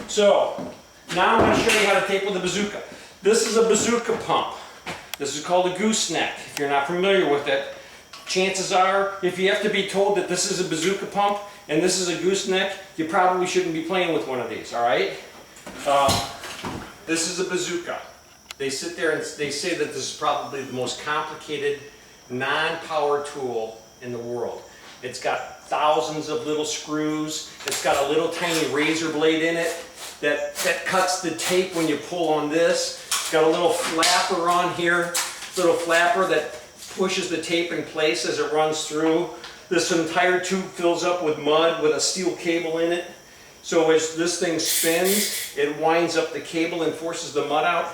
So, now I'm going to show you how to tape with a bazooka. This is a bazooka pump. This is called a gooseneck. If you're not familiar with it, chances are, if you have to be told that this is a bazooka pump and this is a gooseneck, you probably shouldn't be playing with one of these, alright? This is a bazooka. They sit there and they say that this is probably the most complicated non-power tool in the world. It's got thousands of little screws. It's got a little tiny razor blade in it that cuts the tape when you pull on this. It's got a little flapper on here, little flapper that pushes the tape in place as it runs through. This entire tube fills up with mud with a steel cable in it. So as this thing spins, it winds up the cable and forces the mud out.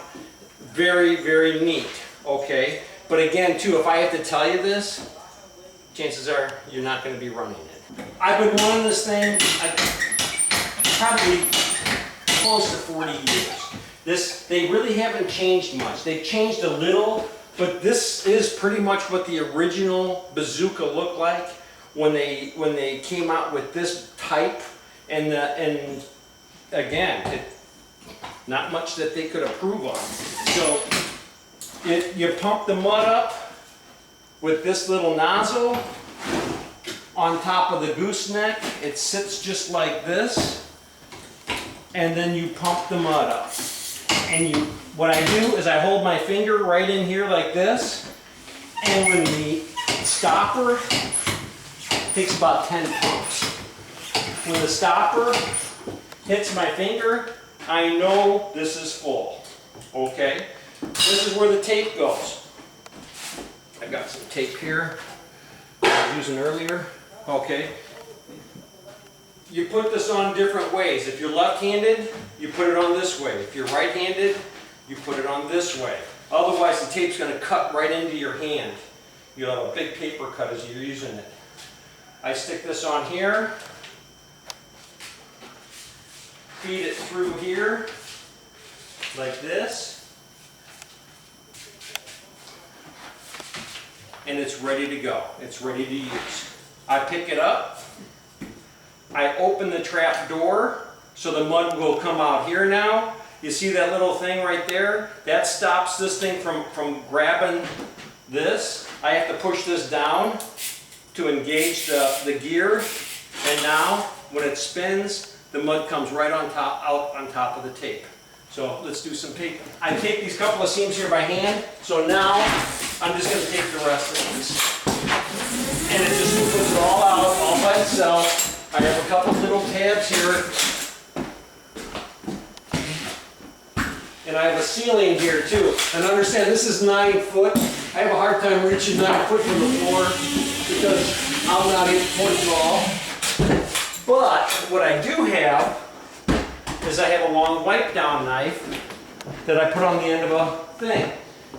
Very, very neat, okay? But again, too, if I have to tell you this, chances are you're not going to be running it. I've been running this thing probably close to 40 years. They really haven't changed much. They've changed a little, but this is pretty much what the original bazooka looked like when they came out with this type. And again, not much that they could improve on. So you pump the mud up with this little nozzle on top of the gooseneck. It sits just like this, and then you pump the mud up. And what I do is I hold my finger right in here like this, and when the stopper takes about 10 pumps. When the stopper hits my finger, I know this is full, okay? This is where the tape goes. I've got some tape here I was using earlier, okay? You put this on different ways. If you're left-handed, you put it on this way. If you're right-handed, you put it on this way. Otherwise, the tape's going to cut right into your hand. You'll have a big paper cut as you're using it. I stick this on here. Feed it through here, like this, and it's ready to go. It's ready to use. I pick it up, I open the trap door, so the mud will come out here now. You see that little thing right there? That stops this thing from grabbing this. I have to push this down to engage the gear, and now when it spins, the mud comes right on top, out on top of the tape. So let's do some taping. I tape these couple of seams here by hand. So now I'm just going to tape the rest of these. And it just puts it all out, all by itself. I have a couple little tabs here. And I have a ceiling here too. And understand this is 9 foot. I have a hard time reaching 9 foot from the floor because I'm not 8 foot tall. But what I do have is I have a long wipe down knife that I put on the end of a thing.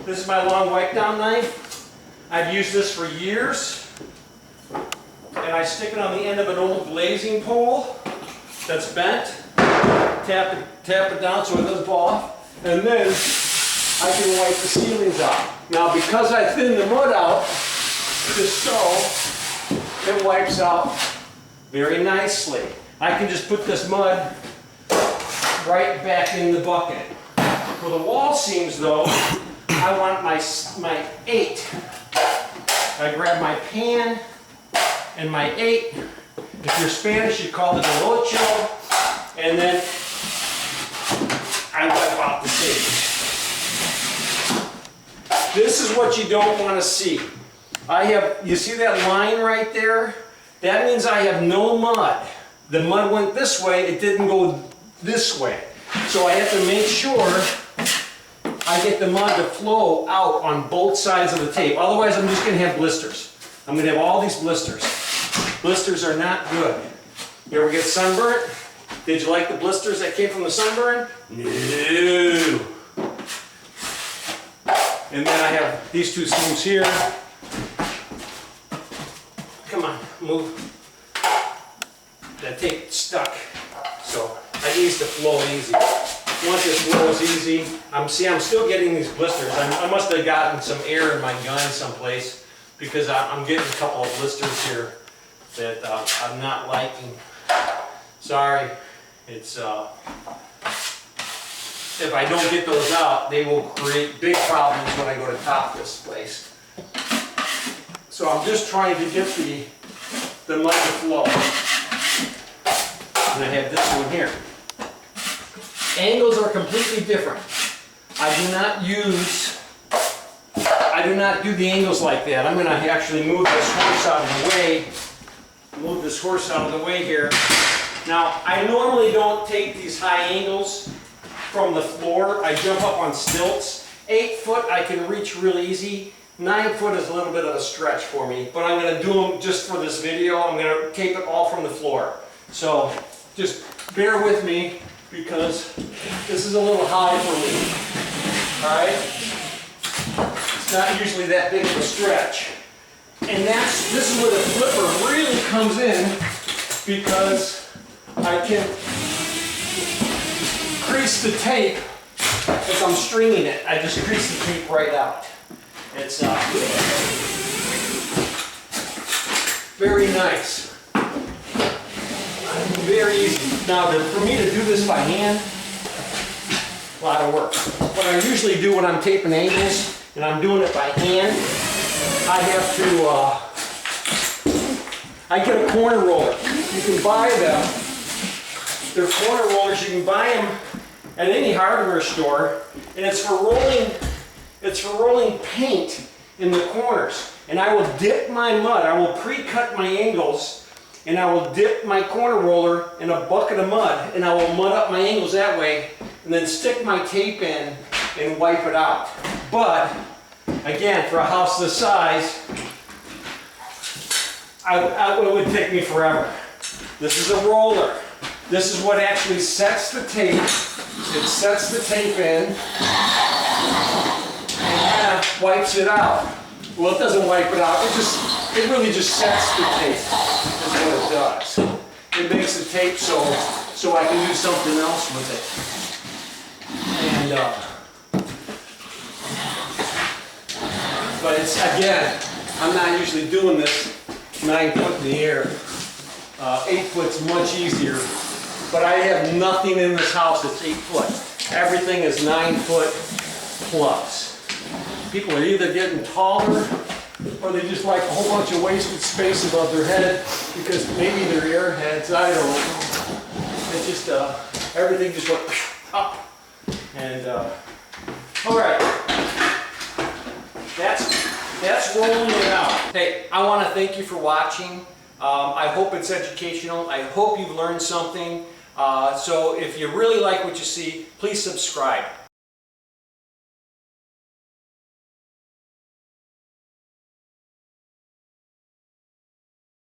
This is my long wipe down knife. I've used this for years. And I stick it on the end of an old glazing pole that's bent. Tap it down so it doesn't fall off. And then I can wipe the ceilings out. Now because I thinned the mud out, just so, it wipes out very nicely. I can just put this mud right back in the bucket. For the wall seams though, I want my 8. I grab my pan and my 8. If you're Spanish, you call it el ocho. And then I wipe out the tape. This is what you don't want to see. You see that line right there? That means I have no mud. The mud went this way, it didn't go this way. So I have to make sure I get the mud to flow out on both sides of the tape. Otherwise, I'm just going to have blisters. I'm going to have all these blisters. Blisters are not good. You ever get sunburnt? Did you like the blisters that came from the sunburn? No. And then I have these two seams here. Come on, move. That tape stuck. So I need to flow easy. Once it flows easy, I'm still getting these blisters. I must have gotten some air in my gun someplace because I'm getting a couple of blisters here that I'm not liking. Sorry. It's if I don't get those out, they will create big problems when I go to top this place. So I'm just trying to get the mud to flow. And I have this one here. Angles are completely different. I do not do the angles like that. I'm going to actually move this horse out of the way. Move this horse out of the way here. Now, I normally don't take these high angles from the floor. I jump up on stilts. 8 foot I can reach real easy. 9 foot is a little bit of a stretch for me, but I'm going to do them just for this video. I'm going to tape it all from the floor. So just bear with me because this is a little high for me. All right? It's not usually that big of a stretch. And this is where the flipper really comes in because I can crease the tape as I'm stringing it. I just crease the tape right out. It's very nice. Very easy. Now, for me to do this by hand, a lot of work. What I usually do when I'm taping angles and I'm doing it by hand, I have to, I get a corner roller. You can buy them. They're corner rollers. You can buy them at any hardware store, and it's for rolling paint in the corners. And I will dip my mud. I will pre-cut my angles, and I will dip my corner roller in a bucket of mud, and I will mud up my angles that way, and then stick my tape in and wipe it out. But again, for a house this size, it would take me forever. This is a roller. This is what actually sets the tape. It sets the tape in and kind of wipes it out. Well, it doesn't wipe it out. It really just sets the tape. That's what it does. It makes the tape so I can do something else with it. And but it's, again, I'm not usually doing this 9 foot in the air. 8 foot's much easier. But I have nothing in this house that's 8 foot. Everything is 9 foot plus. People are either getting taller or they just like a whole bunch of wasted space above their head because maybe they're airheads. I don't know. It's just, everything just went up. And, all right. That's rolling it out. Hey, I want to thank you for watching. I hope it's educational. I hope you've learned something. So if you really like what you see, please subscribe.